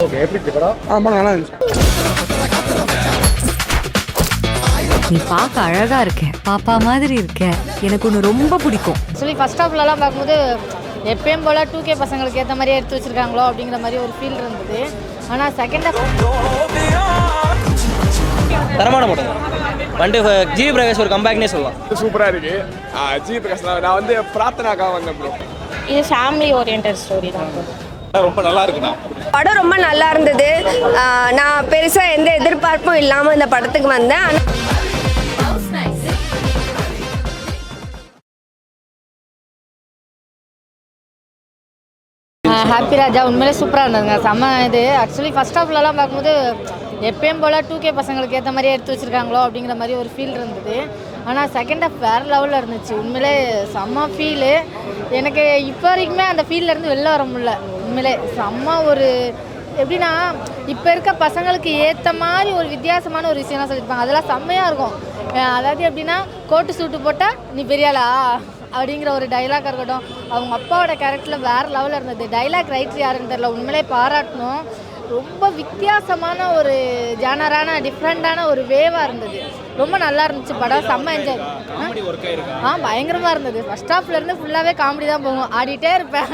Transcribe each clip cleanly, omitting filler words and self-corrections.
Okay, எப்படி இருக்கு படம்? படம் நல்லா இருந்துச்சு. நீ பார்க்க அழகா இருக்க, பாப்பா மாதிரி இருக்க. எனக்கு ஒன்று ரொம்ப பிடிக்கும். ஆக்சுவலி ஃபர்ஸ்ட் ஹாஃப்லலாம் பார்க்கும்போது எப்பயும் போல் 2K பசங்களுக்கு ஏற்ற மாதிரியே எடுத்து வச்சுருக்காங்களோ அப்படிங்கிற மாதிரி ஒரு ஃபீல் இருந்தது. ஆனால் செகண்ட் ஹாஃப் தரமான படம். வந்து ஜிவி பிரகாஷ் ஒரு கம்பேக்னே சொல்லலாம். சூப்பராக இருக்கு. ஜிவி பிரகாஷ் நான் வந்து பிரார்த்தனாக்காக வந்தேன் ப்ரோ. இது ஃபேமிலி ஓரியன்டட் ஸ்டோரி தான். ரொம்ப நல்லா இருக்குண்ணா. படம் ரொம்ப நல்லா இருந்தது. நான் பெருசாக எந்த எதிர்பார்ப்பும் இல்லாமல் இந்த படத்துக்கு வந்தேன். ஹாப்பி ராஜா உண்மையிலே சூப்பராக இருந்ததுங்க. செம்ம இது. ஆக்சுவலி ஃபர்ஸ்ட் ஹாஃப்லலாம் பார்க்கும்போது எப்பயும் போல் 2K பசங்களுக்கு ஏற்ற மாதிரியே எடுத்து வச்சுருக்காங்களோ அப்படிங்கிற மாதிரி ஒரு ஃபீல் இருந்தது. ஆனால் செகண்ட் ஹாஃப் வேறு லெவலில் இருந்துச்சு. உண்மையிலே செம்ம ஃபீலு. எனக்கு இப்போ வரைக்குமே அந்த ஃபீல்லேருந்து வெளில வர முடியல. உண்மையிலே செம்ம ஒரு எப்படின்னா இப்போ இருக்க பசங்களுக்கு ஏற்ற மாதிரி ஒரு வித்தியாசமான ஒரு விஷயம்லாம் சொல்லியிருப்பாங்க. அதெல்லாம் செம்மையாக இருக்கும். அதாவது எப்படின்னா கோட்டு சூட்டு போட்டால் நீ பெரியாளா அப்படிங்கிற ஒரு டைலாக் இருக்கட்டும். அவங்க அப்பாவோட கேரக்டரில் வேறு லெவலில் இருந்தது. டைலாக் ரைட்டர் யாருன்னு தெரியல, உண்மையிலே பாராட்டணும். ரொம்ப வித்தியாசமான ஒரு ஜானரான டிஃப்ரெண்ட்டான ஒரு வேவாக இருந்தது. ரொம்ப நல்லா இருந்துச்சு படம். செம்ம என்ஜாய். பயங்கரமாக இருந்தது. ஃபர்ஸ்ட் ஹாஃப்லேருந்து ஃபுல்லாகவே காமெடி தான் போகும். ஆடிட்டே இருப்பேன்.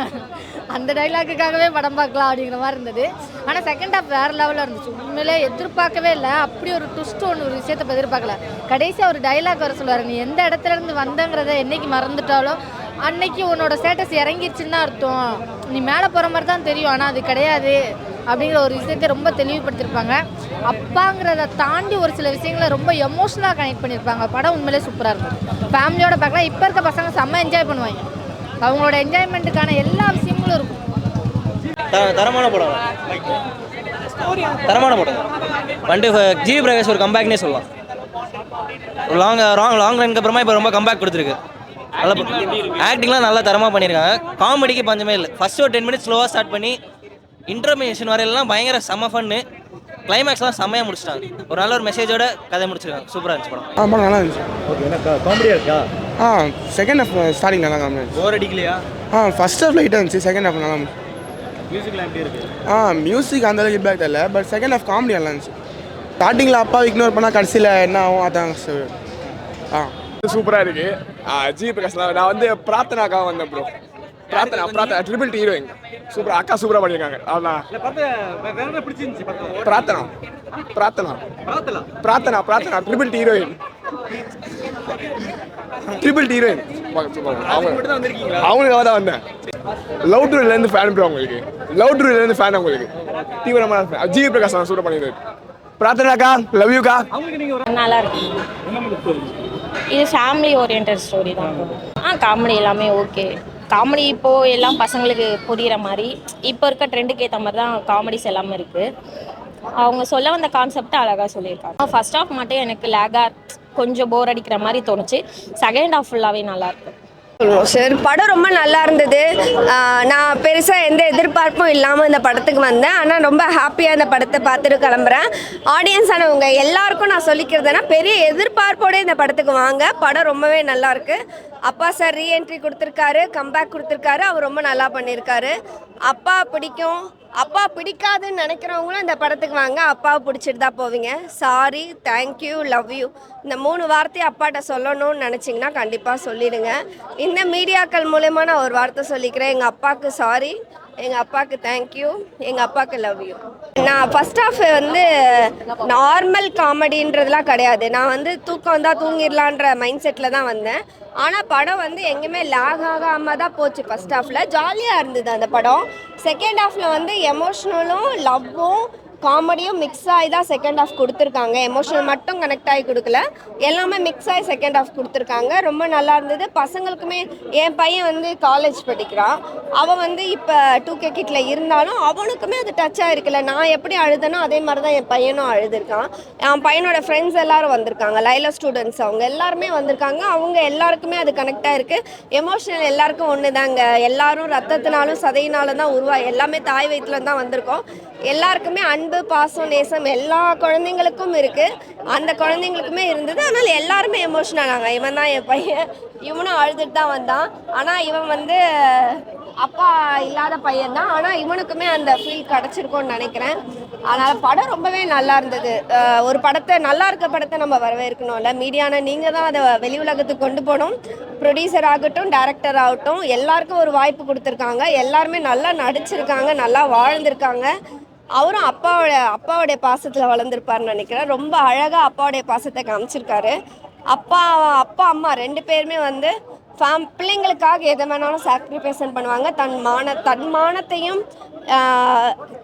அந்த டைலாக்குக்காகவே படம் பார்க்கலாம் அப்படிங்கிற மாதிரி இருந்தது. ஆனால் செகண்ட் ஹாஃப் வேறு லெவலில் இருந்துச்சு. உண்மையிலே எதிர்பார்க்கவே இல்லை. அப்படி ஒரு ட்விஸ்ட் ஒன்று ஒரு விஷயத்தை எதிர்பார்க்கல. கடைசியாக ஒரு டைலாக் வர சொல்லுவார், நீ எந்த இடத்துலேருந்து வந்தங்கிறத என்னைக்கு மறந்துட்டாலும் அன்னைக்கு உன்னோட ஸ்டேட்டஸ் இறங்கிடுச்சுன்னு அர்த்தம். நீ மேலே போகிற மாதிரி தான் தெரியும், ஆனால் அது கிடையாது அப்படிங்கிற ஒரு விஷயத்தை ரொம்ப தெளிவுபடுத்தியிருப்பாங்க. அப்பாங்கிறத தாண்டி ஒரு சில விஷயங்களை ரொம்ப எமோஷனலாக கனெக்ட் பண்ணியிருப்பாங்க. படம் உண்மையிலே சூப்பராக இருக்கும். ஃபேமிலியோட பார்க்கலாம். இப்போ இருக்க பசங்க செம்ம என்ஜாய் பண்ணுவாங்க. அவங்களோட என்ஜாய்மெண்ட்டுக்கான எல்லா விஷயங்களும் இருக்கும். தரமான படம். தரமான படம். வந்து ஜிவி பிரகாஷ் ஒரு கம்பேக்னே சொல்லலாம். லாங் ரனுக்கு அப்புறமா இப்போ ரொம்ப கம்பேக் கொடுத்துருக்கு. நல்லா ஆக்டிங்லாம் நல்லா தரமாக பண்ணியிருக்காங்க. காமெடிக்கு பஞ்சமே இல்லை. ஃபர்ஸ்ட் ஒரு 10 மினிட்ஸ் ஸ்லோவாக ஸ்டார்ட் பண்ணி இன்டர்மினேஷன் வரையெல்லாம் பயங்கர செம்ம ஃபன்னு. கிளைமேக்ஸ்லாம் செம்மையாக முடிச்சிட்டாங்க. ஒரு நல்ல ஒரு மெசேஜோட கதை முடிச்சிருக்காங்க. சூப்பராக இருந்துச்சு படம். படம் நல்லா இருந்துச்சு. ஓகே, எனக்கு காமெடியாக இருக்கா? செகண்ட் ஹாஃப் ஸ்டார்டிங் நல்லா காமெடி. போர் அடிக்கலையா? ஃபர்ஸ்ட் ஹாஃப் லைட்டாக இருந்துச்சு. செகண்ட் ஹாஃப் நல்லா இருந்துச்சு. மியூசிக்லாம் எப்படி இருக்கு? மியூசிக் அந்த அளவுக்கு இம்பாக்ட் இல்லை. பட் செகண்ட் ஹாஃப் காமெடி நல்லா இருந்துச்சு. ஸ்டார்டிங்கில் அப்பா இக்னோர் பண்ணால் கடைசியில் என்ன ஆகும் அதான். சூப்பராக இருக்கு. ஜிவி பிரகாஷ் நான் வந்து பிரார்த்தனாக்காக வந்தேன் bro. Prarthana triple T heroine super. அக்கா சூப்பராக பண்ணியிருக்காங்க. அதான் பிரார்த்தனா ட்ரிபிள் டி ஹீரோயின். அவங்களுக்காக தான் வந்தேன். லவ் டுலேருந்து ஃபேன் ப்ரோ. அவங்களுக்கு தீவிரமான ஜிவி பிரகாஷ் சூப்பராக பண்ணியிருக்காரு. பிரார்த்தனாக்கா, லவ் யூக்கா. நல்லா இருக்கு. இது ஃபேமிலி ஓரியன்டட் ஸ்டோரி தான். காமெடி எல்லாமே ஓகே. காமெடி இப்போது எல்லாம் பசங்களுக்கு புரிகிற மாதிரி இப்போ இருக்க ட்ரெண்டுக்கு ஏற்ற மாதிரி தான் காமெடிஸ் எல்லாமே இருக்குது. அவங்க சொல்ல வந்த கான்செப்டை அழகாக சொல்லியிருக்காங்க. ஃபர்ஸ்ட் ஹாஃப் மட்டும் எனக்கு லேகாக கொஞ்சம் போர் அடிக்கிற மாதிரி தோணுச்சு. செகண்ட் ஹாஃப் ஃபுல்லாகவே நல்லாயிருக்கு. சார் படம் ரொம்ப நல்லா இருந்தது. நான் பெருசாக எந்த எதிர்பார்ப்பும் இல்லாமல் இந்த படத்துக்கு வந்தேன். ஆனால் ரொம்ப ஹாப்பியாக இந்த படத்தை பார்த்துட்டு கிளம்புறேன். ஆடியன்ஸ் ஆனவங்க எல்லாருக்கும் நான் சொல்லிக்கிறதுனா பெரிய எதிர்பார்ப்போடு இந்த படத்துக்கு வாங்க. படம் ரொம்பவே நல்லாயிருக்கு. அப்பா சார் ரீஎன்ட்ரி கொடுத்துருக்காரு, கம்பேக் கொடுத்துருக்காரு. அவர் ரொம்ப நல்லா பண்ணியிருக்காரு. அப்பா பிடிக்கும், அப்பா பிடிக்காதுன்னு நினைக்கிறவங்களும் இந்த படத்துக்கு வாங்க. அப்பாவை பிடிச்சிட்டு தான் போவீங்க. சாரி, தேங்க்யூ, லவ் யூ இந்த 3 வார்த்தையை அப்பாட்ட சொல்லணும்னு நினச்சிங்கன்னா கண்டிப்பாக சொல்லிடுங்க. இந்த மீடியாக்கள் மூலமா நான் ஒரு வார்த்தை சொல்லிக்கிறேன். எங்கள் அப்பாவுக்கு சாரி, எங்கள் அப்பாவுக்கு தேங்க்யூ, எங்கள் அப்பாவுக்கு லவ் யூ. நான் ஃபஸ்ட் ஹாஃப் வந்து நார்மல் காமெடின்றதுலாம் கிடையாது. நான் வந்து தூக்கம் வந்தால் தூங்கிடலான்ற மைண்ட் செட்டில் தான் வந்தேன். ஆனால் படம் வந்து எங்கேயுமே லேக் ஆகாமல் தான் போச்சு. ஃபஸ்ட் ஹாஃபில் ஜாலியாக இருந்தது அந்த படம். செகண்ட் ஹாஃபில் வந்து எமோஷ்னலும் லவ்வும் காமெடியும் மிக்ஸ் ஆகி தான் செகண்ட் ஹாஃப் கொடுத்துருக்காங்க. எமோஷனல் மட்டும் கனெக்ட் ஆகி கொடுக்கல, எல்லாமே மிக்ஸ் ஆகி செகண்ட் ஹாஃப் கொடுத்துருக்காங்க. ரொம்ப நல்லா இருந்தது. பசங்களுக்குமே என் பையன் வந்து காலேஜ் படிக்கிறான். அவன் வந்து இப்போ 2K கிட்ல இருந்தாலும் அவனுக்குமே அது டச் ஆகிருக்குல்ல. நான் எப்படி அழுதனோ அதே மாதிரி தான் என் பையனும் அழுதுருக்கான். என் பையனோட ஃப்ரெண்ட்ஸ் எல்லாரும் வந்திருக்காங்க, லைலா ஸ்டூடெண்ட்ஸ் அவங்க எல்லாருமே வந்திருக்காங்க. அவங்க எல்லாருக்குமே அது கனெக்ட் ஆகிருக்கு. எமோஷனல் எல்லாருக்கும் ஒன்று தாங்க. எல்லாரும் ரத்தத்தினாலும் சதையினாலும் தான் எல்லாமே தாய் வயிற்றுல தான் வந்திருக்கோம். எல்லாருக்குமே அன்பு, பாசம், நேசம் எல்லா குழந்தைங்களுக்கும் இருக்குது. அந்த குழந்தைங்களுக்குமே இருந்தது. அதனால் எல்லாருமே எமோஷனல் ஆனாங்க. இவன் தான் என் பையன், இவனும் அழுதுட்டு தான் வந்தான். ஆனால் இவன் வந்து அப்பா இல்லாத பையன் தான், ஆனால் இவனுக்குமே அந்த ஃபீல் கிடச்சிருக்கும்னு நினைக்கிறேன். அதனால் படம் ரொம்பவே நல்லா இருந்தது. ஒரு படத்தை, நல்லா இருக்க படத்தை நம்ம வரவேற்கணும்ல. மீடியான நீங்கள் தான் அதை வெளி உலகத்துக்கு கொண்டு போகணும். ப்ரொடியூசர் ஆகட்டும், டைரக்டர் ஆகட்டும், எல்லாருக்கும் ஒரு வாய்ப்பு கொடுத்துருக்காங்க. எல்லாருமே நல்லா நடிச்சிருக்காங்க, நல்லா வாழ்ந்திருக்காங்க. அவரும் அப்பாவுடைய பாசத்தில் வளர்ந்துருப்பாருன்னு நினைக்கிறேன். ரொம்ப அழகாக அப்பாவுடைய பாசத்தை காமிச்சிருக்காரு. அப்பா அம்மா 2 பேருமே வந்து பிள்ளைங்களுக்காக எதை வேணாலும் சாக்ரிஃபைஸ் பண்ணுவாங்க. தன் மானத்தையும்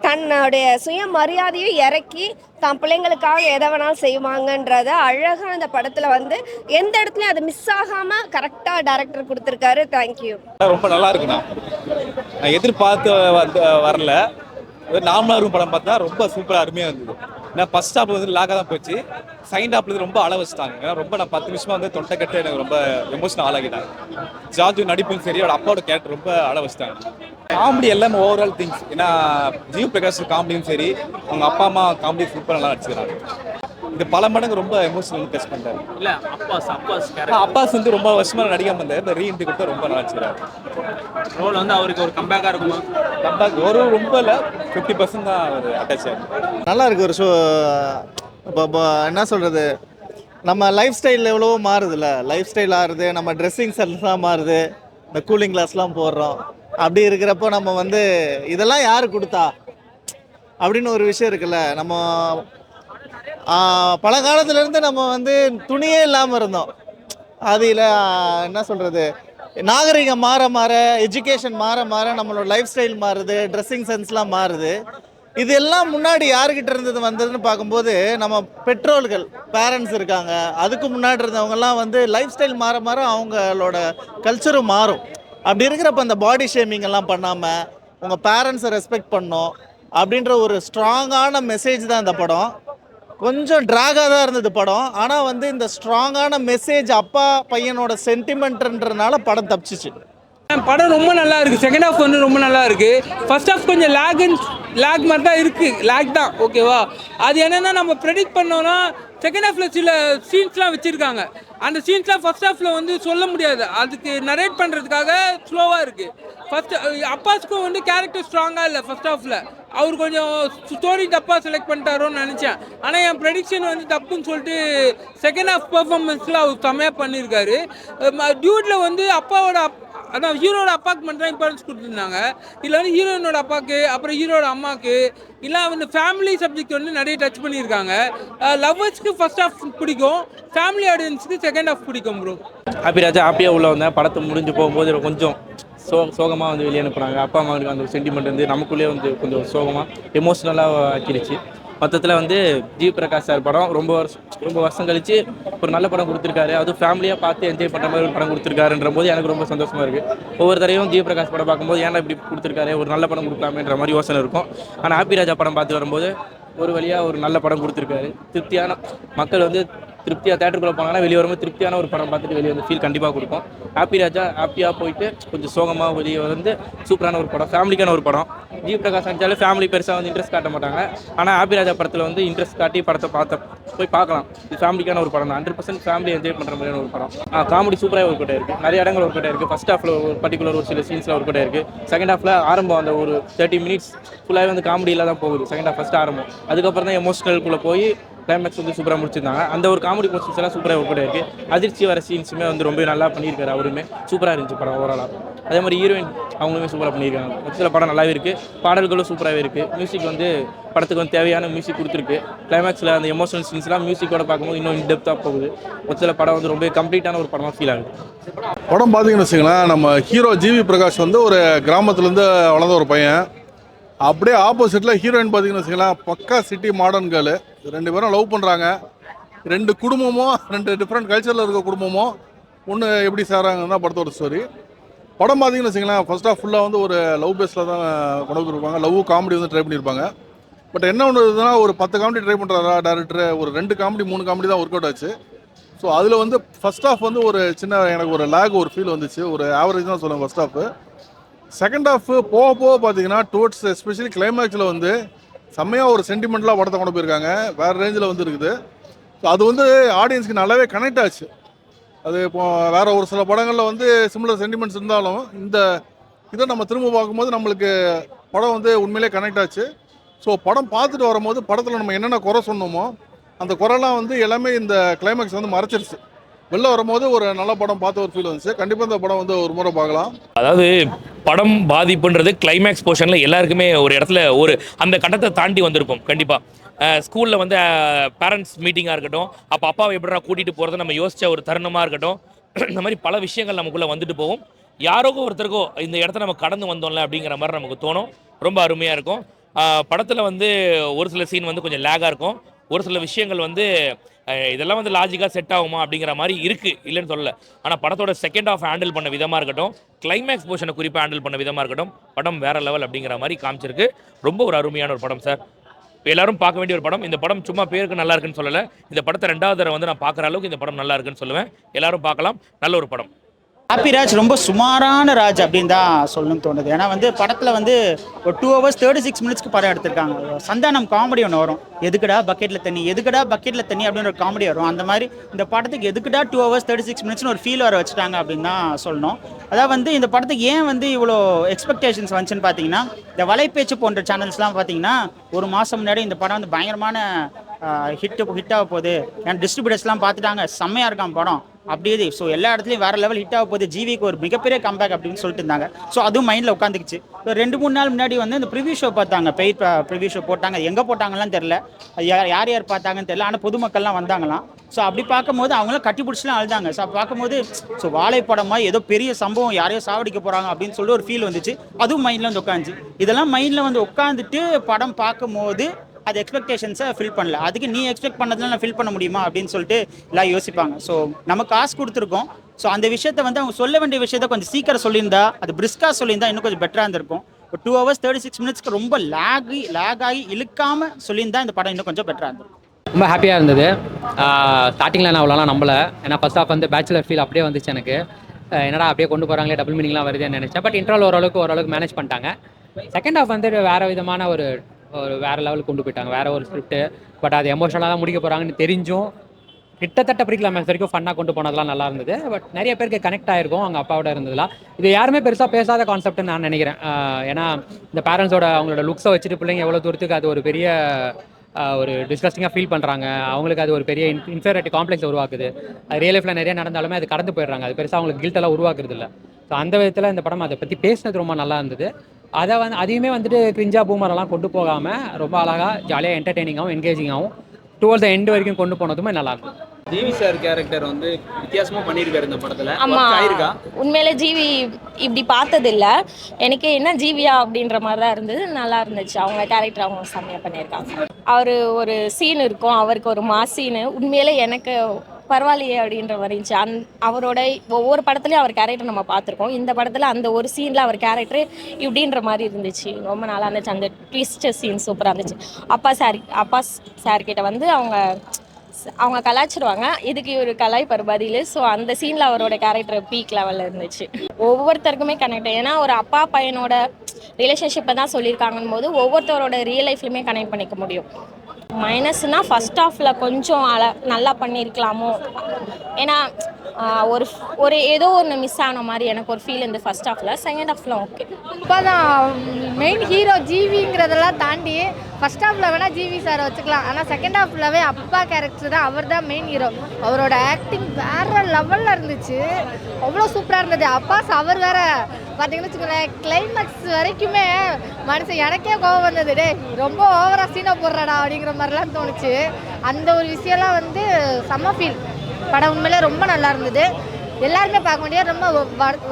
தன்னுடைய சுயமரியாதையும் இறக்கி தான் பிள்ளைங்களுக்காக எதை வேணாலும் செய்வாங்கன்றத அழகாக அந்த படத்தில் வந்து எந்த இடத்துலையும் அது மிஸ் ஆகாமல் கரெக்டாக டைரக்டர் கொடுத்துருக்காரு. தேங்க்யூ. ரொம்ப நல்லா இருக்குண்ணா. நான் எதிர்பார்த்து வரல. நார்மலாக இருக்கும் படம் பார்த்தா ரொம்ப சூப்பராக அருமையாக இருந்தது. ஏன்னா ஃபர்ஸ்ட் ஹாஃப்ல வந்து லாகாக தான் போச்சு. செகண்ட் ஹாஃப்ல ரொம்ப அள வச்சுட்டாங்க. ஏன்னா ரொம்ப நான் 10 நிமிஷமா வந்து தொண்டை கட்டு எனக்கு ரொம்ப எமோஷனல் ஆளாகிட்டாங்க. ஜார்ஜு நடிப்பும் சரி, அவரோட அப்பாவோட கேரக்டர் ரொம்ப அள வச்சுட்டாங்க. காமெடி எல்லாமே ஓவரால் திங்ஸ். ஏன்னா ஜீவ் பிரகாஷ் காமெடியும் சரி, அவங்க அப்பா அம்மா காமெடி சூப்பராக நல்லா நடிச்சுக்கிறாங்க. இது பல மடங்கு ரொம்ப எமோஷனல் டச் பண்ணிட்டாரு. இல்ல அப்பாஸ் வந்து ரொம்ப வருஷமா நடிக்காம இருந்தாரு. இந்த ரீஎன்ட்ரி கொடுத்தா ரொம்ப நல்லா நடிச்சுக்கிறாரு. ரோல் வந்து அவருக்கு ஒரு கம்பேக்கா இருக்குமா? கம்பேக் ஒரு ரொம்ப இல்லை, 50% தான் அவர் அட்டாச் ஆகும். நல்லா இருக்கு ஒரு ஷோ. இப்போ என்ன சொல்கிறது, நம்ம லைஃப் ஸ்டைல் எவ்வளவோ மாறுதுல்ல. லைஃப் ஸ்டைல் ஆறுது, நம்ம ட்ரெஸ்ஸிங் சென்ஸ்லாம் மாறுது, இந்த கூலிங் கிளாஸ்லாம் போடுறோம். அப்படி இருக்கிறப்போ நம்ம வந்து இதெல்லாம் யார் கொடுத்தா அப்படின்னு ஒரு விஷயம் இருக்குல்ல. நம்ம பழங்காலத்துலேருந்து நம்ம வந்து துணியே இல்லாமல் இருந்தோம். அதில் என்ன சொல்கிறது, நாகரிகம் மாற மாற, எஜுகேஷன் மாற மாற நம்மளோட லைஃப் ஸ்டைல் மாறுது, ட்ரெஸ்ஸிங் சென்ஸ்லாம் மாறுது. இதெல்லாம் முன்னாடி யாருக்கிட்ட இருந்தது வந்ததுன்னு பார்க்கும்போது நம்ம பெற்றோர்கள், பேரண்ட்ஸ் இருக்காங்க. அதுக்கு முன்னாடி இருந்தவங்கெல்லாம் வந்து லைஃப் ஸ்டைல் மாற மாற அவங்களோட கல்ச்சரும் மாறும். அப்படி இருக்கிறப்ப அந்த பாடி ஷேமிங் எல்லாம் பண்ணாமல் உங்கள் பேரண்ட்ஸை ரெஸ்பெக்ட் பண்ணணும் அப்படின்ற ஒரு ஸ்ட்ராங்கான மெசேஜ் தான் இந்த படம். கொஞ்சம் ட்ராகாக தான் இருந்தது படம். ஆனால் வந்து இந்த ஸ்ட்ராங்கான மெசேஜ் அப்பா பையனோட சென்டிமெண்ட்ன்றனால படம் தப்பிச்சிச்சு. படம் ரொம்ப நல்லா இருக்குது. செகண்ட் ஹாஃப் வந்து ரொம்ப நல்லா இருக்குது. ஃபர்ஸ்ட் ஹாஃப் கொஞ்சம் லேக் மாதிரி தான் இருக்குது. லேக் தான், ஓகேவா? அது என்னென்னா நம்ம ப்ரெடிக்ட் பண்ணோன்னா செகண்ட் ஹாஃபில் சில சீன்ஸ்லாம் வச்சுருக்காங்க. அந்த சீன்ஸ்லாம் ஃபர்ஸ்ட் ஹாஃபில் வந்து சொல்ல முடியாது. அதுக்கு நரேட் பண்ணுறதுக்காக ஸ்லோவாக இருக்குது. ஃபர்ஸ்ட் அப்பாஸுக்கும் வந்து கேரக்டர் ஸ்ட்ராங்காக இல்லை ஃபர்ஸ்ட் ஹாஃபில். அவர் கொஞ்சம் ஸ்டோரி தப்பாக செலக்ட் பண்ணிட்டாரோன்னு நினச்சேன். ஆனால் என் ப்ரெடிக்ஷன் வந்து தப்புன்னு சொல்லிட்டு செகண்ட் ஹாஃப் பர்ஃபார்மன்ஸில் அவர் செம்மையாக பண்ணியிருக்காரு. டியூட்டில் வந்து அதான் ஹீரோட அப்பாவுக்கு மட்டும் தான் இம்பார்ட்டன்ஸ் கொடுத்துருந்தாங்க. இதில் வந்து ஹீரோயினோட அப்பாவுக்கு, அப்புறம் ஹீரோட அம்மாவுக்கு, இல்லை வந்து ஃபேமிலி சப்ஜெக்ட் வந்து நிறைய டச் பண்ணியிருக்காங்க. லவ்வர்ஸ்க்கு ஃபர்ஸ்ட் ஹாஃப் பிடிக்கும், ஃபேமிலி ஆடியன்ஸுக்கு செகண்ட் ஹாஃப் பிடிக்கும் ப்ரோ. ஹாப்பி ராஜா ஹாப்பியாக உள்ள வந்தேன். படத்தை முடிஞ்சு போகும்போது கொஞ்சம் சோகமாக வந்து வெளியே அனுப்புனாங்க. அப்பா அம்மாவுக்கு அந்த சென்டிமெண்ட் வந்து நமக்குள்ளேயே வந்து கொஞ்சம் சோகமாக எமோஷ்னலாக ஆக்கிடுச்சு. மொத்தத்தில் வந்து ஜீவ் பிரகாஷ் சார் படம் ரொம்ப வருஷம் கழிச்சு ஒரு நல்ல படம் கொடுத்துருக்காரு. அதுவும் ஃபேமிலியாக பார்த்து என்ஜாய் பண்ணுற மாதிரி ஒரு படம் கொடுத்துருக்காருன்ற போது எனக்கு ரொம்ப சந்தோஷமாக இருக்குது. ஒவ்வொரு தடையும் ஜீவ் பிரகாஷ் படம் பார்க்கும்போது ஏன்னா இப்படி கொடுத்துருக்காரு, ஒரு நல்ல படம் கொடுக்கலாமேன்ற மாதிரி யோசனை இருக்கும். ஆனால் ஹாப்பி ராஜா படம் பார்த்து வரும்போது ஒரு வழியாக ஒரு நல்ல படம் கொடுத்துருக்காரு. திருப்தியான மக்கள் வந்து திருப்தியாக தேட்டருக்குள்ளே போனாங்கன்னா வெளியே வரும்போது திருப்தியான ஒரு படம் பார்த்துட்டு வெளியே வந்து ஃபீல் கண்டிப்பாக கொடுக்கும். ஹாப்பி ராஜா ஹாப்பியாக போயிட்டு கொஞ்சம் சோகமாக வெளியே வந்து சூப்பரான ஒரு படம், ஃபேமிலிக்கான ஒரு படம். ஜீவ் பிரகாஷ் நினச்சாலும் ஃபேமிலி பெருசாக வந்து இன்ட்ரெஸ்ட் காட்ட மாட்டாங்க. ஆனால் ஹாப்பி ராஜா படத்தில் வந்து இன்ட்ரெஸ்ட் காட்டி படத்தை போய் பார்க்கலாம். இது ஃபேமிலிக்கான ஒரு படம் தான். 100% ஃபேமிலி என்ஜாய் பண்ணுற மாதிரியான ஒரு படம். காமெடி சூப்பராக ஒரு கட்டை இருக்குது. நிறைய இடங்கள் ஒரு கட்டை இருக்குது. ஃபர்ஸ்ட் ஹாஃபில் ஒரு பர்டிகுலர் ஒரு சில சீன்ஸில் ஒரு கட்டை இருக்குது. செகண்ட் ஹாஃபில் ஆரம்பம் அந்த ஒரு 30 மினிட்ஸ் ஃபுல்லாகவே வந்து காமெடியில் தான் போகுது. செகண்ட் ஹாஃப் ஃபஸ்ட்டு ஆரம்பம். அதுக்கப்புறம் தான் எமோஷனலுக்குள்ளே போய் கிளைமேக்ஸ் வந்து சூப்பராக முடிச்சிருந்தாங்க. அந்த ஒரு காமெடி போர்ஷன்ஸ் எல்லாம் சூப்பராக ஒர்க் அவுட் இருக்குது. அதிர்ச்சி வர சீன்ஸுமே வந்து ரொம்ப நல்லா பண்ணியிருக்காரு. அவருமே சூப்பராக இருந்துச்சு படம் ஓவராலாக. அதே மாதிரி ஹீரோயின் அவங்களுமே சூப்பராக பண்ணியிருக்காங்க. ஒரு சில படம் நல்லாவே இருக்குது, பாடல்களும் சூப்பராகவே இருக்குது. மியூசிக் வந்து படத்துக்கு வந்து தேவையான மியூசிக் கொடுத்துருக்கு. கிளைமேக்ஸில் அந்த எமோஷனல் சீன்ஸ்லாம் மியூசிக்கோட பார்க்கும்போது இன்னும் இன்டெப்த்தாக போகுது. ஒரு சில படம் வந்து ரொம்ப கம்ப்ளீட்டான ஒரு படமாக ஃபீல் ஆகுது. படம் பார்த்தீங்கன்னு வச்சுங்களேன், நம்ம ஹீரோ ஜிவி பிரகாஷ் வந்து ஒரு கிராமத்துலேருந்து வளர்ந்த ஒரு பையன். அப்படியே ஆப்போசிட்டில் ஹீரோயின் பார்த்தீங்கன்னு வச்சுக்கலாம், பக்கா சிட்டி மாடர்ன் கேர்ளு. 2 பேரும் லவ் பண்ணுறாங்க. 2 குடும்பமும் 2 டிஃப்ரெண்ட் கல்ச்சரில் இருக்க குடும்பமும் ஒன்று எப்படி சேராங்கன்னா படத்தோட ஸ்டோரி. படம் பார்த்தீங்கன்னு வச்சுங்களேன், ஃபர்ஸ்ட் ஆஃப் ஃபுல்லாக வந்து ஒரு லவ் பேஸில் தான் கொண்டு வந்துருப்பாங்க. லவ் காமெடி வந்து ட்ரை பண்ணியிருப்பாங்க. பட் என்ன ஒன்று இதுனா, ஒரு 10 காமெடி ட்ரை பண்ணுறாரா டேரக்டர், ஒரு 2 காமெடி 3 காமெடி தான் ஒர்க் அவுட் ஆச்சு. ஸோ அதில் வந்து ஃபர்ஸ்ட் ஆஃப் வந்து ஒரு சின்ன எனக்கு ஒரு லேக் ஒரு ஃபீல் வந்துச்சு. ஒரு ஆவரேஜ் தான் சொல்லுவேன் ஃபர்ஸ்ட் ஆஃப். செகண்ட் ஹாஃப் போக பார்த்தீங்கன்னா டுவர்ட்ஸ் எஸ்பெஷலி கிளைமேக்ஸில் வந்து செம்மையாக ஒரு சென்டிமெண்ட்லாம் படத்தை கொண்டு போயிருக்காங்க. வேறு ரேஞ்சில் வந்து இருக்குது. ஸோ அது வந்து ஆடியன்ஸ்க்கு நல்லாவே கனெக்ட் ஆச்சு. அது இப்போ வேறு ஒரு சில படங்களில் வந்து சிமிலர் சென்டிமெண்ட்ஸ் இருந்தாலும் இந்த இதை நம்ம திரும்ப பார்க்கும்போது நம்மளுக்கு படம் வந்து உண்மையிலே கனெக்ட் ஆச்சு. ஸோ படம் பார்த்துட்டு வரும்போது படத்தில் நம்ம என்னென்ன குறை சொன்னோமோ அந்த குறைலாம் வந்து எல்லாமே இந்த கிளைமேக்ஸ் வந்து மறைச்சிருச்சு. வெளில வரும்போது ஒரு நல்ல படம் பார்த்த ஒரு ஃபீல் வந்துச்சு. கண்டிப்பாக இந்த படம் வந்து ஒரு முறை பார்க்கலாம். அதாவது படம் பாதிப்புன்றது கிளைமேக்ஸ் போர்ஷனில் எல்லாருக்குமே ஒரு இடத்துல ஒரு அந்த கட்டத்தை தாண்டி வந்திருப்போம். கண்டிப்பாக ஸ்கூலில் வந்து பேரண்ட்ஸ் மீட்டிங்காக இருக்கட்டும், அப்போ அப்பாவை எப்படா கூட்டிகிட்டு போகிறது நம்ம யோசித்த ஒரு தருணமாக இருக்கட்டும், இந்த மாதிரி பல விஷயங்கள் நமக்குள்ளே வந்துட்டு போகும். யாரோக்கோ ஒருத்தருக்கோ இந்த இடத்த நம்ம கடந்து வந்தோம்ல அப்படிங்கிற மாதிரி நமக்கு தோணும். ரொம்ப அருமையாக இருக்கும். படத்தில் வந்து ஒரு சில சீன் வந்து கொஞ்சம் லேகாக இருக்கும். ஒரு சில விஷயங்கள் வந்து இதெல்லாம் வந்து லாஜிக்காக செட் ஆகுமா அப்படிங்கிற மாதிரி இருக்குது, இல்லைன்னு சொல்லலை. ஆனால் படத்தோட செகண்ட் ஹாஃப் ஹேண்டில் பண்ண விதமாக இருக்கட்டும், கிளைமேக்ஸ் போர்ஷனை குறிப்பாக ஹேண்டில் பண்ண விதமாக இருக்கட்டும், படம் வேறு லெவல் அப்படிங்கிற மாதிரி காமிச்சிருக்கு. ரொம்ப ஒரு அருமையான ஒரு படம் சார். எல்லாரும் பார்க்க வேண்டிய ஒரு படம். இந்த படம் சும்மா பேருக்கு நல்லா இருக்குன்னு சொல்லலை. இந்த படத்தை 2வது தடவை வந்து நான் பார்க்குற அளவுக்கு இந்த படம் நல்லா இருக்குன்னு சொல்லுவேன். எல்லாரும் பார்க்கலாம். நல்ல ஒரு படம். ஹாப்பி ராஜ் ரொம்ப சுமாரான ராஜ் அப்படின்னு தான் சொல்லணும்னு தோணுது. ஏன்னா வந்து படத்தில் வந்து ஒரு 2 hours 36 minutes படம் எடுத்திருக்காங்க. சந்தானம் காமெடி ஒன்று வரும், எதுக்குடா பக்கெட்டில் தண்ணி, எதுக்குடா பக்கெட்டில் தண்ணி அப்படின்னு ஒரு காமெடி வரும். அந்த மாதிரி இந்த படத்துக்கு எதுக்குடா 2 hours 36 minutes ஒரு ஃபீல் வர வச்சுட்டாங்க அப்படின்னு தான் சொல்லணும். அதாவது வந்து இந்த படத்துக்கு ஏன் வந்து இவ்வளோ எக்ஸ்பெக்டேஷன்ஸ் வந்துச்சுன்னு பார்த்தீங்கன்னா, இந்த வலைப்பேச்சு போன்ற சேனல்ஸ்லாம் பார்த்தீங்கன்னா ஒரு மாதம் முன்னாடி இந்த படம் வந்து பயங்கரமான ஹிட்டாக போகுது, ஏன்னா டிஸ்ட்ரிபியூட்டர்ஸ்லாம் பார்த்துட்டாங்க, செம்மையாக இருக்கான் படம் அப்படியே. ஸோ எல்லா இடத்துலையும் வேறு லெவல் ஹிட் ஆக போகுது, ஜிவிக்கு ஒரு மிகப்பெரிய கம்பேக் அப்படின்னு சொல்லிட்டு இருந்தாங்க. ஸோ அதுவும் மைண்டில் உட்காந்துக்குச்சு. 2-3 நாள் முன்னாடி வந்து இந்த ப்ரிவியூ ஷோ பார்த்தாங்க, பெய்ட் ப்ரிவியூ ஷோ போட்டாங்க. எங்கே போட்டாங்கலாம் தெரில, யார் யார் பார்த்தாங்கன்னு தெரில, ஆனால் பொதுமக்கள்லாம் வந்தாங்களாம். ஸோ அப்படி பார்க்கும்போது அவங்களாம் கட்டி பிடிச்சலாம் அழுதாங்க. ஸோ பார்க்கும்போது ஸோ வாழைப்படமாக ஏதோ பெரிய சம்பவம், யாரையோ சாவடிக்க போகிறாங்க அப்படின்னு சொல்லி ஒரு ஃபீல் வந்துச்சு. அதுவும் மைண்டில் வந்து உட்காந்துச்சு. இதெல்லாம் மைண்டில் வந்து உட்காந்துட்டு படம் பார்க்கும்போது அது எக்ஸ்பெக்டேஷன்ஸை ஃபில் பண்ணல. அதுக்கு நீ எக்ஸ்பெக்ட் பண்ணதெல்லாம் நான் ஃபில் பண்ண முடியுமா அப்படின்னு சொல்லிட்டு எல்லாம் யோசிப்பாங்க. ஸோ நம்ம காசு கொடுத்துருக்கோம். ஸோ அந்த விஷயத்தை வந்து அவங்க சொல்ல வேண்டிய விஷயத்த கொஞ்சம் சீக்கிரம் சொல்லியிருந்தா, அது பிரிஸ்காக சொல்லியிருந்தா இன்னும் கொஞ்சம் பெட்டராக இருந்திருக்கும். ஒரு 2 hours 36 minutes ரொம்ப லேக் ஆகி இழுக்காமல் சொல்லியிருந்தா இந்த படம் இன்னும் கொஞ்சம் பெட்டராக இருந்திருக்கும். ரொம்ப ஹாப்பியாக இருந்தது. ஸ்டார்டிங்கில் நான் அவ்வளோலாம் நம்பலை. ஏன்னா ஃபர்ஸ்ட் ஆஃப் வந்து பேச்சுலர் ஃபீல் அப்படியே வந்துச்சு எனக்கு. என்னடா அப்படியே கொண்டு போகிறாங்களே, டபுள் மீனிங்லாம் வருதுன்னு நினச்சேன். பட் இன்ட்ரோல் ஓரளவுக்கு மேனேஜ் பண்ணிட்டாங்க. செகண்ட் ஆஃப் வந்து வேறு விதமான ஒரு வேறு லெவலுக்கு கொண்டு போயிட்டாங்க, வேறு ஒரு ஸ்கிரிப்ட். பட் அது எமோஷனலாக தான் முடிக்க போகிறாங்கன்னு தெரிஞ்சும் கிட்டத்தட்ட ப்ரீக்ளைமேக்ஸ் வரைக்கும் ஃபன்னாக கொண்டு போனதெல்லாம் நல்லா இருந்தது. பட் நிறைய பேருக்கு கனெக்ட் ஆகிருக்கும் அவங்க அப்பாவோட இருந்ததுலாம். இது யாருமே பெருசாக பேசாத கான்செப்ட்னு நான் நினைக்கிறேன். ஏன்னா இந்த பேரண்ட்ஸோட அவங்களோட லுக்ஸை வச்சுட்டு பிள்ளைங்க எவ்வளோ தூரத்துக்கு அது ஒரு பெரிய ஒரு டிஸ்கஸ்டிங்காக ஃபீல் பண்ணுறாங்க. அவங்களுக்கு அது ஒரு பெரிய இன்ஃபீரியாரிட்டி காம்ப்ளெக்ஸ் உருவாக்குது. அது ரியல் லைஃப்பில் நிறைய நடந்தாலுமே அது கடந்து போயிடுறாங்க. அது பெருசாக அவங்களுக்கு கில்ட்டெல்லாம் உருவாக்குறது இல்லை. ஸோ அந்த விதத்தில் இந்த படம் அதை பற்றி பேசினது ரொம்ப நல்லா இருந்தது. அதையுமே வந்துட்டு கிரிஞ்சா பூமரெல்லாம் கொண்டு போகாமல் ரொம்ப அழகாக ஜாலியாக என்டர்டெய்னிங்காகவும் என்கேஜிங்காகவும் டுவர்ட்ஸ் த எண்ட் வரைக்கும் கொண்டு போனதுமே நல்லா இருக்கும். ஜிவி சார் கேரக்டர் வந்து வித்தியாசமா பண்ணியிருக்காரு இந்த படத்துல. ஆமா, உண்மையிலே ஜிவி இப்படி பார்த்தது இல்லை. எனக்கு என்ன ஜிவியா அப்படின்ற மாதிரி தான் இருந்தது. நல்லா இருந்துச்சு. அவங்க கேரக்டர் அவங்க செம்மையாக பண்ணியிருக்காங்க. அவர் ஒரு சீன் இருக்கும், அவருக்கு ஒரு மாஸ் சீனு. உண்மையிலே எனக்கு பரவாயில்லையே அப்படின்ற மாதிரி இருந்துச்சு. அவரோட ஒவ்வொரு படத்துலையும் அவர் கேரக்டர் நம்ம பார்த்துருக்கோம். இந்த படத்தில் அந்த ஒரு சீனில் அவர் கேரக்டர் இப்படின்ற மாதிரி இருந்துச்சு. ரொம்ப நல்லா இருந்துச்சு. அந்த ட்விஸ்ட் சீன் சூப்பராக இருந்துச்சு. அப்பா சார் கிட்ட வந்து அவங்க கலாச்சிருவாங்க, இதுக்கு ஒரு கலாய்ப்பார் பதில். ஸோ அந்த சீனில் அவரோட கேரக்டர் பீக் லெவலில் இருந்துச்சு. ஒவ்வொருத்தருக்குமே கனெக்ட், ஏன்னா ஒரு அப்பா பையனோட ரிலேஷன்ஷிப்பை தான் சொல்லியிருக்காங்கன்னு போது ஒவ்வொருத்தரோட ரியல் லைஃப்லையுமே கனெக்ட் பண்ணிக்க முடியும். மைனஸ்னால் ஃபஸ்ட் ஹாஃபில் கொஞ்சம் நல்லா பண்ணியிருக்கலாமோ, ஏன்னா ஒரு ஏதோ ஒன்று மிஸ் ஆன மாதிரி எனக்கு ஒரு ஃபீல் இந்த ஃபஸ்ட் ஹாஃபில். செகண்ட் ஹாஃபில் ஓகே. இப்போ தான் மெயின் ஹீரோ ஜிவிங்கிறதெல்லாம் தாண்டி ஃபஸ்ட் ஹாஃபில் வேணால் ஜிவி சாரை வச்சுக்கலாம். ஆனால் செகண்ட் ஹாஃப்லவே அப்பா கேரக்டர் தான், அவர் தான் மெயின் ஹீரோ. அவரோட ஆக்டிங் வேறு லெவலில் இருந்துச்சு, அவ்வளோ சூப்பராக இருந்தது. அப்பாஸ் அவர் வேறு பார்த்தீங்கன்னு வச்சுக்கோங்களேன், கிளைமேக்ஸ் வரைக்குமே மனுஷன் எனக்கே கோவம் வந்தது, டே ரொம்ப ஓவராக சீனை போடுறாடா அப்படிங்கிற மாதிரிலாம் தோணுச்சு. அந்த ஒரு விஷயம்லாம் வந்து செம்ம ஃபீல். படம் உண்மையிலே ரொம்ப நல்லா இருந்தது. எல்லாருமே பார்க்க வேண்டிய ரொம்ப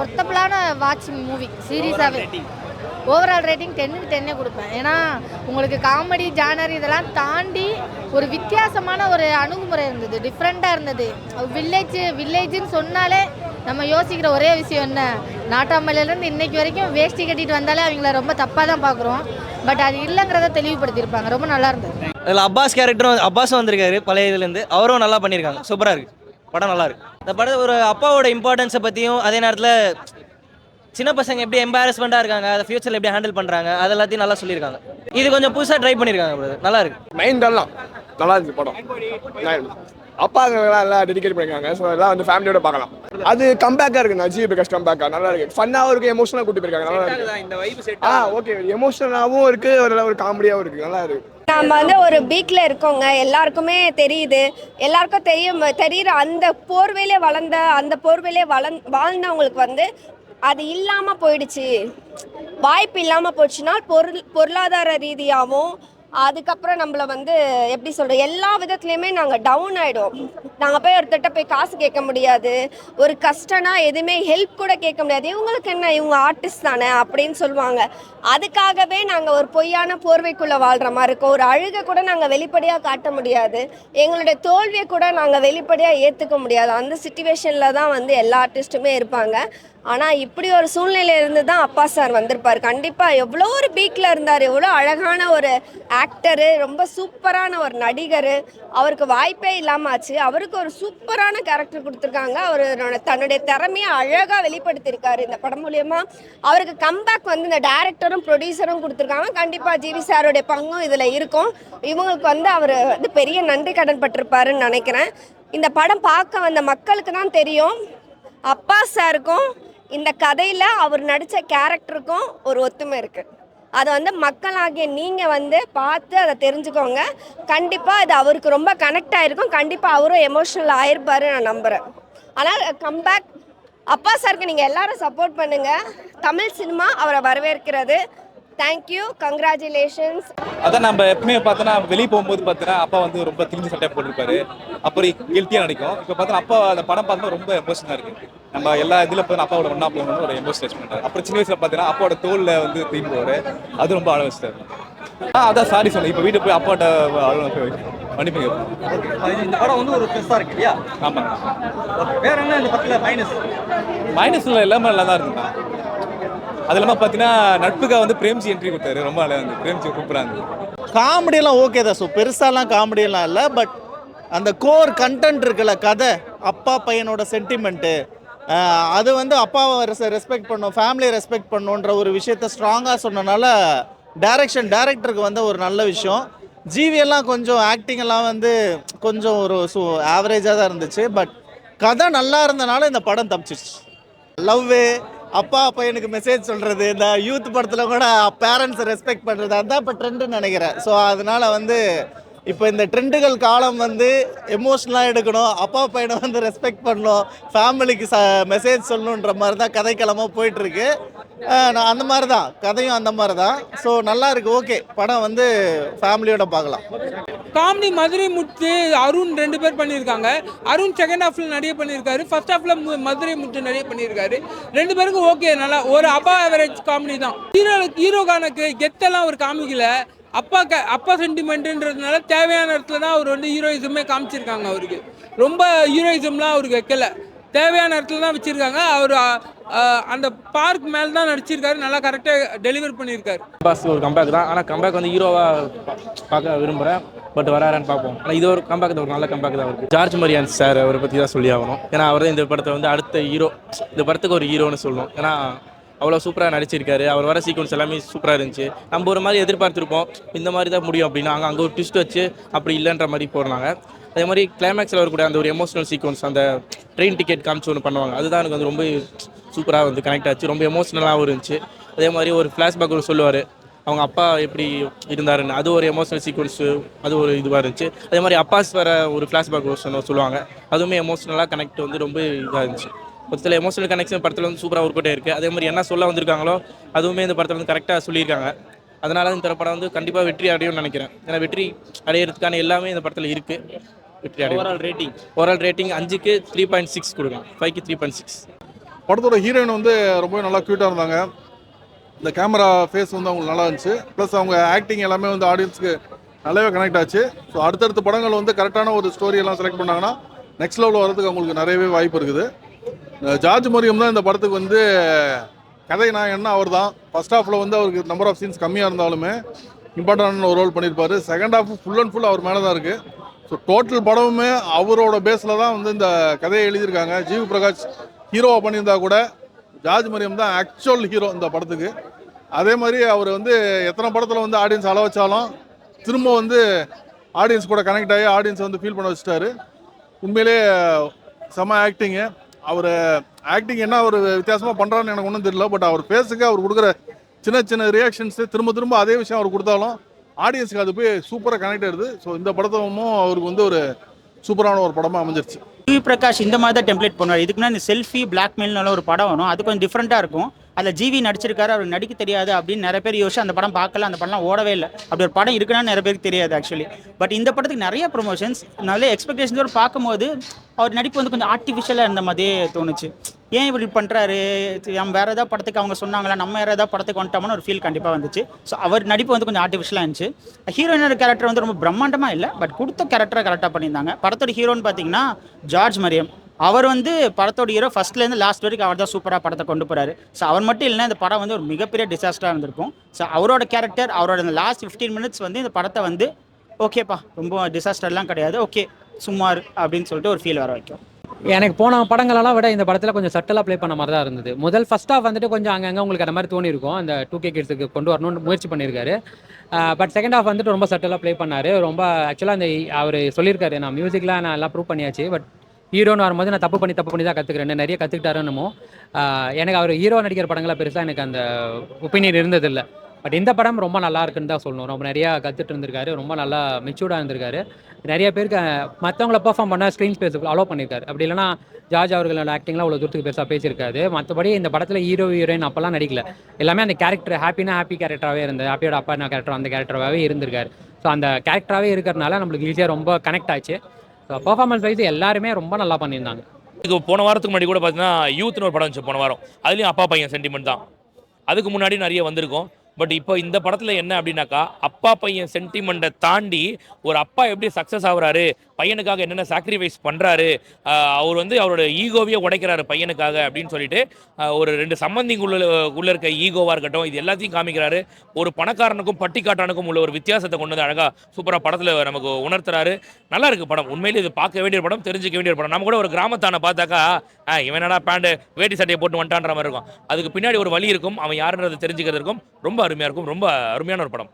ஒர்த்தபிளான வாட்சிங் மூவி. சீரியஸாகவே ஓவரால் ரேட்டிங் 10க்கு 10 கொடுப்பேன். ஏன்னா உங்களுக்கு காமெடி ஜானர் இதெல்லாம் தாண்டி ஒரு வித்தியாசமான ஒரு அணுகுமுறை இருந்தது, டிஃப்ரெண்ட்டாக இருந்தது. வில்லேஜுன்னு சொன்னாலே நம்ம யோசிக்கிற ஒரே விஷயம் என்ன, நாட்டாமலையிலேருந்து இன்னைக்கு வரைக்கும் வேஷ்டி கட்டிட்டு வந்தாலே அவங்கள ரொம்ப தப்பாக தான் பார்க்குறோம். பட் அது இல்லைங்கிறத தெளிவுபடுத்தியிருப்பாங்க. ரொம்ப நல்லா இருந்தது. அதில் அப்பாஸ் கேரக்டரும் அப்பாஸும் வந்திருக்காரு பழைய இதுலேருந்து, அவரும் நல்லா பண்ணியிருக்காங்க. சூப்பராக இருக்குது படம், நல்லா இருக்குது. இந்த படம் ஒரு அப்பாவோட இம்பார்ட்டன்ஸை பற்றியும், அதே நேரத்தில் சின்ன பசங்க எப்படி எம்பாரஸ்மெண்ட்டாக இருக்காங்க, அதை ஃபியூச்சரில் எப்படி ஹேண்டில் பண்ணுறாங்க, அது எல்லாத்தையும் நல்லா சொல்லியிருக்காங்க. இது கொஞ்சம் புதுசாக ட்ரை பண்ணியிருக்காங்க brother. நல்லா இருக்கு. மைண்டெல்லாம் நல்லா இருந்துச்சு படம். அப்பா எல்லாம் டெடிகேட் பண்ணிருக்காங்க. ஸோ எல்லாம் வந்து ஃபேமிலியோட பார்க்கலாம். அது கம்பேக்காக இருக்குண்ணா. ஜிவி பிரகாஷ் கம்பேக்காக நல்லா இருக்கு. ஃபன்னாகவும் இருக்கு, எமோஷனலாக கூட்டி போயிருக்காங்க. நல்லா இருக்கு. இந்த வைப் செட் ஓகே. எமோஷனலாகவும் இருக்கு, ஒரு காமெடியாகவும் இருக்கு. நல்லா இருக்கு. நம்ம வந்து ஒரு பீக்கில் இருக்கோங்க, எல்லாருக்குமே தெரியுது, எல்லாருக்கும் தெரியுற அந்த போர்வையிலே வாழ்ந்தவங்களுக்கு வந்து அது இல்லாமல் போயிடுச்சு, வாய்ப்பு இல்லாமல் போயிடுச்சுன்னா பொருளாதார ரீதியாகவும் அதுக்கப்புறம் நம்மளை வந்து எப்படி சொல்கிறது, எல்லா விதத்துலேயுமே நாங்கள் டவுன் ஆகிடும். நாங்கள் போய் ஒருத்தட்ட போய் காசு கேட்க முடியாது, ஒரு கஷ்டம்னா எதுவுமே ஹெல்ப் கூட கேட்க முடியாது. இவங்களுக்கு என்ன, இவங்க ஆர்டிஸ்ட் தானே அப்படின்னு சொல்லுவாங்க. அதுக்காகவே நாங்கள் ஒரு பொய்யான போர்வைக்குள்ளே வாழ்கிற மாதிரி இருக்கும். ஒரு அழுகை கூட நாங்கள் வெளிப்படையாக காட்ட முடியாது, எங்களுடைய தோல்வியை கூட நாங்கள் வெளிப்படையாக ஏற்றுக்க முடியாது. அந்த சிச்சுவேஷனில் தான் வந்து எல்லா ஆர்டிஸ்ட்டுமே இருப்பாங்க. ஆனால் இப்படி ஒரு சூழ்நிலையிலிருந்து தான் அப்பா சார் வந்திருப்பார். கண்டிப்பாக எவ்வளோ ஒரு பீக்கில் இருந்தார், எவ்வளோ அழகான ஒரு ஆக்டரு, ரொம்ப சூப்பரான ஒரு நடிகர். அவருக்கு வாய்ப்பே இல்லாமல் ஆச்சு, அவருக்கு ஒரு சூப்பரான கேரக்டர் கொடுத்துருக்காங்க. அவர் தன்னுடைய திறமையை அழகாக வெளிப்படுத்தியிருக்காரு இந்த படம் மூலயமா. அவருக்கு கம்பேக் வந்து இந்த டைரக்டரும் ப்ரொடியூசரும் கொடுத்துருக்காங்க. கண்டிப்பாக ஜிவி சாருடைய பங்கும் இதில் இருக்கும். இவங்களுக்கு வந்து அவர் வந்து பெரிய நன்றி கடன் பட்டிருப்பாருன்னு நினைக்கிறேன். இந்த படம் பார்க்க வந்த மக்களுக்கு தான் தெரியும், அப்பா சாருக்கும் இந்த கதையில் அவர் நடித்த கேரக்டருக்கும் ஒரு ஒத்துமை இருக்குது. அதை வந்து மக்களாகிய நீங்கள் வந்து பார்த்து அதை தெரிஞ்சுக்கோங்க. கண்டிப்பாக அது அவருக்கு ரொம்ப கனெக்ட் ஆகிருக்கும். கண்டிப்பாக அவரும் எமோஷ்னல் ஆகிருப்பாரு நான் நம்புகிறேன். ஆனால் கம்பேக் அப்பா சாருக்கு நீங்கள் எல்லாரும் சப்போர்ட் பண்ணுங்கள். தமிழ் சினிமா அவரை வரவேற்கிறது. Thank you, congratulations. அதான் நம்ம எப்பவுமே பார்த்தோன்னா வெளியே போகும்போது பார்த்தீங்கன்னா அப்பா வந்து ரொம்ப திரிஞ்சு சட்டையாக போட்டிருப்பாரு, அப்புறம் கில்ட்டியாக நடிக்கும். இப்போ பார்த்தோன்னா அப்பா அந்த படம் பார்த்தா ரொம்ப எமோஷனாக இருக்குது. நம்ம எல்லா இதில் பார்த்தா அப்பாவோட ஒன்றா போகணும்னு ஒரு எமோஷன் பண்ணுறாரு. அப்புறம் சின்ன வயசில் பார்த்தீங்கன்னா அப்பாவோட தோலில் வந்து தீம்பு போவார், அது ரொம்ப அழ வச்சுட்டாரு. அதான் சாரி சொன்னேன். இப்போ வீட்டுக்கு போய் அப்பாட்ட மன்னிப்பு கேட்போம். இந்த படம் வந்து ஒரு ப்ளஸ்ஸாக இருக்கு இல்லையா? ஆமாம். வேற என்ன இந்த படத்தில் மைனஸில் எல்லாமே நல்லா தான் இருக்குண்ணா. அது இல்லாமல் பார்த்தீங்கன்னா நட்புக்காக வந்து பிரேம்ஜி என்ட்ரி கொடுத்தாரு, ரொம்ப நல்லா இருந்தது. பிரேம்ஜி சூப்பராக இருந்தது. காமெடியெல்லாம் ஓகே தான். ஸோ பெருசாலாம் காமெடியெல்லாம் இல்லை, பட் அந்த கோர் கண்டென்ட் இருக்குல்ல, கதை, அப்பா பையனோட சென்டிமெண்ட்டு, அது வந்து அப்பாவை ரெஸ்பெக்ட் பண்ணணும், ஃபேமிலியை ரெஸ்பெக்ட் பண்ணணுன்ற ஒரு விஷயத்த ஸ்ட்ராங்காக சொன்னனால டேரக்டருக்கு வந்து ஒரு நல்ல விஷயம். ஜிவியெல்லாம் கொஞ்சம் ஆக்டிங் எல்லாம் வந்து கொஞ்சம் ஒரு ஆவரேஜாக தான் இருந்துச்சு. பட் கதை நல்லா இருந்தனால இந்த படம் தப்பிச்சிச்சு. லவ்வு, அப்பா பையனுக்கு மெசேஜ் சொல்கிறது, இந்த யூத் படத்தில் கூட பேரண்ட்ஸை ரெஸ்பெக்ட் பண்ணுறது, அதுதான் இப்போ ட்ரெண்டுன்னு நினைக்கிறேன். ஸோ அதனால் வந்து இப்போ இந்த ட்ரெண்டுகள் காலம் வந்து எமோஷ்னலாக எடுக்கணும், அப்பா பையனை வந்து ரெஸ்பெக்ட் பண்ணணும், ஃபேமிலிக்கு மெசேஜ் சொல்லணுன்ற மாதிரி தான் கதைக்களமாக போயிட்டுருக்கு. நான் அந்த மாதிரி தான், கதையும் அந்த மாதிரி தான். ஸோ நல்லா இருக்குது, ஓகே. படம் வந்து ஃபேமிலியோட பார்க்கலாம். காமெடி மதுரை முத்து, அருண் 2 பேர் பண்ணியிருக்காங்க. அருண் செகண்ட் ஹாஃப்ல நிறைய பண்ணியிருக்காரு, ஃபர்ஸ்ட் ஹாஃப்ல மதுரை முத்து நிறைய பண்ணியிருக்காரு. 2 பேருக்கும் ஓகே, நல்லா ஒரு அப்பா ஆவரேஜ் காமெடி தான். ஹீரோகானுக்கு கெத்தெல்லாம் அவர் காமிக்கல. அப்பா சென்டிமெண்ட்டுன்றதுனால தேவையான இடத்துல தான் அவர் வந்து ஹீரோயிசமே காமிச்சிருக்காங்க. அவருக்கு ரொம்ப ஹீரோயிசம்லாம் அவருக்கு வைக்கல, தேவையான இடத்துல தான் வச்சுருக்காங்க. அவர் அந்த பார்க் மேலே தான் நடிச்சிருக்காரு, நல்லா கரெக்டாக டெலிவர் பண்ணியிருக்காரு. பாஸ் ஒரு கம்பேக் தான், ஆனால் கம்பேக் வந்து ஹீரோவாக பார்க்க விரும்புகிறேன். பட் வராரான்னு பார்ப்போம். ஆனால் இது ஒரு கம்பேக் தான், ஒரு நல்ல கம்பேக் தான் இருக்குது. ஜார்ஜ் மரியான் சார் அவரை பற்றி தான் சொல்லி ஆகணும். ஏன்னா அவர் தான் இந்த படத்தை வந்து அடுத்த ஹீரோ, இந்த படத்துக்கு ஒரு ஹீரோன்னு சொல்லணும். ஏன்னா அவ்வளோ சூப்பராக நடிச்சிருக்காரு. அவர் வர சீக்வன்ஸ் எல்லாமே சூப்பராக இருந்துச்சு. நம்ம ஒரு மாதிரி எதிர்பார்த்துருப்போம், இந்த மாதிரி தான் முடியும் அப்படின்னா அங்கே ஒரு ட்விஸ்ட் வச்சு அப்படி இல்லைன்ற மாதிரி போடுறாங்க. அதே மாதிரி கிளைமேக்ஸில் வரக்கூடிய அந்த ஒரு எமோஷனல் சீக்வன்ஸ், அந்த ட்ரெயின் டிக்கெட் காமிச்சு ஒன்று பண்ணுவாங்க, அதுதான் எனக்கு வந்து ரொம்ப சூப்பராக வந்து கனெக்ட் ஆச்சு, ரொம்ப எமோஷ்னலாகவும் இருந்துச்சு. அதே மாதிரி ஒரு ஃப்ளாஷ்பேக் ஒரு சொல்லுவார், அவங்க அப்பா எப்படி இருந்தாருன்னு, அது ஒரு எமோஷனல் சீக்வன்ஸு, அது ஒரு இதுவாக இருந்துச்சு. அதே மாதிரி அப்பாஸ் வர ஒரு ஃப்ளாஷ்பேக் சொல்லுவாங்க, அதுவுமே எமோஷ்னலாக கனெக்ட் வந்து ரொம்ப இதாக இருந்துச்சு. ஒரு சில எமோஷனல் கனெக்ஷன் படத்தில் வந்து சூப்பராக ஒர்க் அவுட் இருக்குது. அதே மாதிரி என்ன சொல்ல வந்திருக்காங்களோ அதுவுமே இந்த படத்தில் வந்து கரெக்டாக சொல்லியிருக்காங்க. அதனால இந்த படம் வந்து கண்டிப்பாக வெற்றி அடையும்னு நினைக்கிறேன். ஏன்னா வெற்றி அடையிறதுக்கான எல்லாமே இந்த படத்தில் இருக்குது. வெற்றி அடையும். ஓவரால் ரேட்டிங் 5க்கு 3.6 கொடுக்கலாம், 5க்கு 3.6. படத்தோட ஹீரோயின் வந்து ரொம்ப நல்லா க்யூட்டாக இருந்தாங்க. இந்த கேமரா ஃபேஸ் வந்து அவங்களுக்கு நல்லா இருந்துச்சு. ப்ளஸ் அவங்க ஆக்டிங் எல்லாமே வந்து ஆடியன்ஸுக்கு நல்லாவே கனெக்ட் ஆச்சு. ஸோ அடுத்தடுத்த படங்கள் வந்து கரெக்டான ஒரு ஸ்டோரியெல்லாம் செலக்ட் பண்ணாங்கன்னா நெக்ஸ்ட் லெவலில் வரதுக்கு அவங்களுக்கு நிறையவே வாய்ப்பு இருக்குது. ஜார்ஜ் மரியம் தான் இந்த படத்துக்கு வந்து கதை நாயகன்னா அவர் தான். ஃபர்ஸ்ட் ஹாஃபில் வந்து அவருக்கு நம்பர் ஆஃப் சீன்ஸ் கம்மியாக இருந்தாலுமே இம்பார்ட்டண்டான ஒரு ரோல் பண்ணியிருப்பார். Second half full and full அவர் மேலே தான் இருக்குது. ஸோ டோட்டல் படமுமே அவரோட பேஸில் தான் வந்து இந்த கதையை எழுதியிருக்காங்க. ஜிவி பிரகாஷ் ஹீரோவாக பண்ணியிருந்தா கூட ஜார்ஜ் மரியம் தான் ஆக்சுவல் ஹீரோ இந்த படத்துக்கு. அதே மாதிரி அவர் வந்து எத்தனை படத்தில் வந்து ஆடியன்ஸ் அள வச்சாலும் திரும்ப வந்து ஆடியன்ஸ் கூட கனெக்ட் ஆகி ஆடியன்ஸ் வந்து ஃபீல் பண்ண வச்சுட்டாரு. உண்மையிலே செம ஆக்டிங்கு. அவர் ஆக்டிங் என்ன ஒரு வித்தியாசமாக பண்ணுறான்னு எனக்கு ஒன்றும் தெரியல. பட் அவர் ஃபேஸுக்கு அவர் கொடுக்குற சின்ன சின்ன ரியாக்ஷன்ஸு திரும்ப அதே விஷயம் அவர் கொடுத்தாலும் ஆடியன்ஸுக்கு அது போய் சூப்பராக கனெக்ட் ஆகிடுது. ஸோ இந்த படத்தும் அவருக்கு வந்து ஒரு சூப்பரான ஒரு படமாக அமைஞ்சிருச்சு. ஜிவி பிரகாஷ் இந்த மாதிரி தான் டெம்ப்ளேட் பண்ணுவார். இதுக்கு முன்னாடி இந்த செல்ஃபி பிளாக்மெயில்னால ஒரு படம் வரும், அது கொஞ்சம் டிஃப்ரெண்ட்டாக இருக்கும். அதில் ஜிவி நடிச்சிருக்காரு, அவருக்கு நடிக்க தெரியாது அப்படின்னு நிறைய பேர் யோசிச்சு அந்த படம் பார்க்கல, அந்த படம்லாம் ஓடவே இல்லை. அப்படி ஒரு படம் இருக்குன்னா நிறைய பேருக்கு தெரியாது ஆக்சுவலி. பட் இந்த படத்துக்கு நிறைய ப்ரொமோஷன்ஸ், நல்ல எக்ஸ்பெக்டேஷன்ஸோடு பார்க்கும்போது அவர் நடிப்பு வந்து கொஞ்சம் ஆர்டிஃபிஷியலாக இருந்த மாதிரியே தோணுச்சு. ஏன் இப்படி பண்ணுறாரு, நம்ம வேறு ஏதாவது படத்துக்கு அவங்க சொன்னாங்களா, நம்ம வேறு ஏதாவது படத்துக்கு வந்துட்டோம்னு ஒரு ஃபீல் கண்டிப்பாக வந்துச்சு. ஸோ அவர் நடிப்பு வந்து கொஞ்சம் ஆர்டிஃபிஷியலாக இருந்துச்சு. ஹீரோயினோட கேரக்டர் வந்து ரொம்ப பிரம்மாண்டமாக இல்லை, பட் கொடுத்த கேரக்டரை கரெக்டாக பண்ணியிருந்தாங்க. படத்தோட ஹீரோன்னு பார்த்தீங்கன்னா ஜார்ஜ் மரியம். அவர் வந்து படத்தோட ஹீரோ ஃபர்ஸ்ட்லேருந்து லாஸ்ட் வரைக்கும் அவர் தான் சூப்பராக படத்தை கொண்டு போகிறாரு. ஸோ அவர் மட்டும் இல்லைன்னா இந்த படம் வந்து ஒரு மிகப்பெரிய டிசாஸ்டராக இருந்திருக்கும். ஸோ அவரோட கேரக்டர், அவரோட இந்த லாஸ்ட் 15 மினிட்ஸ் வந்து இந்த படத்தை வந்து ஓகேப்பா ரொம்ப டிசாஸ்டர்லாம் கிடையாது, ஓகே சுமார் அப்படின்னு சொல்லிட்டு ஒரு ஃபீல் வர வைக்கும். எனக்கு போன படங்களெல்லாம் விட இந்த படத்தில் கொஞ்சம் சட்டலாக ப்ளே பண்ண மாதிரி தான் இருந்தது. முதல் ஃபர்ஸ்ட் ஹாஃப் வந்துட்டு கொஞ்சம் அங்கங்கே உங்களுக்கு அந்த மாதிரி தோணியிருக்கும், அந்த 2K கிட்ஸுக்கு கொண்டு வரணும்னு முயற்சி பண்ணியிருக்காரு. பட் செகண்ட் ஹாஃப் வந்துட்டு ரொம்ப சட்டலாக ப்ளே பண்ணார். ரொம்ப ஆக்சுவலாக அந்த அவர் சொல்லியிருக்காரு, நான் மியூசிக்லாம் நான் எல்லாம் ப்ரூவ் பண்ணியாச்சு, பட் ஹீரோன்னு வரும்போது நான் தப்பு பண்ணி தான் கற்றுக்கிறேன், நிறைய கற்றுக்கிட்டாருன்னு. எனக்கு அவர் ஹீரோ நடிக்கிற படங்களை பெருசாக எனக்கு அந்த ஒப்பீனியன் இருந்ததில்லை. பட் இந்த படம் ரொம்ப நல்லா இருக்குன்னு தான் சொல்லணும். ரொம்ப நிறையா கற்றுட்டு இருந்திருக்காரு, ரொம்ப நல்லா மெச்சூர்டாக இருந்திருக்காரு. நிறைய பேருக்கு மற்றவங்கள பெர்ஃபார்ம் பண்ண ஸ்க்ரீன் ஸ்பேஸுக்கு அலோவ் பண்ணியிருக்காரு. அப்படி இல்லைனா ஜார்ஜ் அவர்களோட ஆக்டிங்லாம் அவ்வளோ தூரத்துக்கு பெருசாக பேசியிருக்காரு. மற்றபடி இந்த படத்தில் ஹீரோயின் அப்போல்லாம் நடிக்கல, எல்லாமே அந்த கேரக்டர் ஹாப்பி கேரக்டராகவே இருந்தது. ஹாப்பியோட அப்பா என்ன கேரக்டர் அந்த கேரக்டராகவே இருந்திருக்காரு. ஸோ அந்த கேரக்டராகவே இருக்கிறனால நம்மளுக்கு ஈஸியாக ரொம்ப கனெக்ட் ஆச்சு. ஸோ பர்ஃபார்மன்ஸ் வைஸ் எல்லாருமே ரொம்ப நல்லா பண்ணியிருந்தாங்க. இதுக்கு போன வாரத்துக்கு முன்னாடி கூட பார்த்தீங்கன்னா யூத்னு ஒரு படம் வந்துச்சு போன வாரம், அதுலேயும் அப்பா பையன் சென்டிமெண்ட் தான். அதுக்கு முன்னாடி நிறைய வந்திருக்கும். பட் இப்போ இந்த படத்தில் என்ன அப்படின்னாக்கா, அப்பா பையன் சென்டிமெண்ட்டை தாண்டி ஒரு அப்பா எப்படி சக்ஸஸ் ஆகுறாரு, பையனுக்காக என்னென்ன சாக்ரிஃபைஸ் பண்ணுறாரு, அவர் வந்து அவரோட ஈகோவையே உடைக்கிறாரு பையனுக்காக அப்படின்னு சொல்லிட்டு ஒரு 2 சம்பந்திக்குள்ள இருக்க ஈகோவாக இருக்கட்டும், இது எல்லாத்தையும் காமிக்கிறாரு. ஒரு பணக்காரனுக்கும் பட்டிக்காட்டானுக்கும் உள்ள ஒரு வித்தியாசத்தை கொண்டு வந்து அழகாக சூப்பராக படத்தில் நமக்கு உணர்த்துறாரு. நல்லா இருக்குது படம். உண்மையிலே இது பார்க்க வேண்டிய படம், தெரிஞ்சிக்க வேண்டிய படம். நம்ம கூட ஒரு கிராமத்தானை பார்த்தாக்கா இவனடா பேண்ட் வேட்டி சட்டையை போட்டு வந்துட்டான்ற மாதிரி இருக்கும். அதுக்கு பின்னாடி ஒரு வழி இருக்கும், அவன் யாருன்றது தெரிஞ்சுக்கிறதுக்கும் ரொம்ப அருமையாக இருக்கும். ரொம்ப அருமையான ஒரு படம்.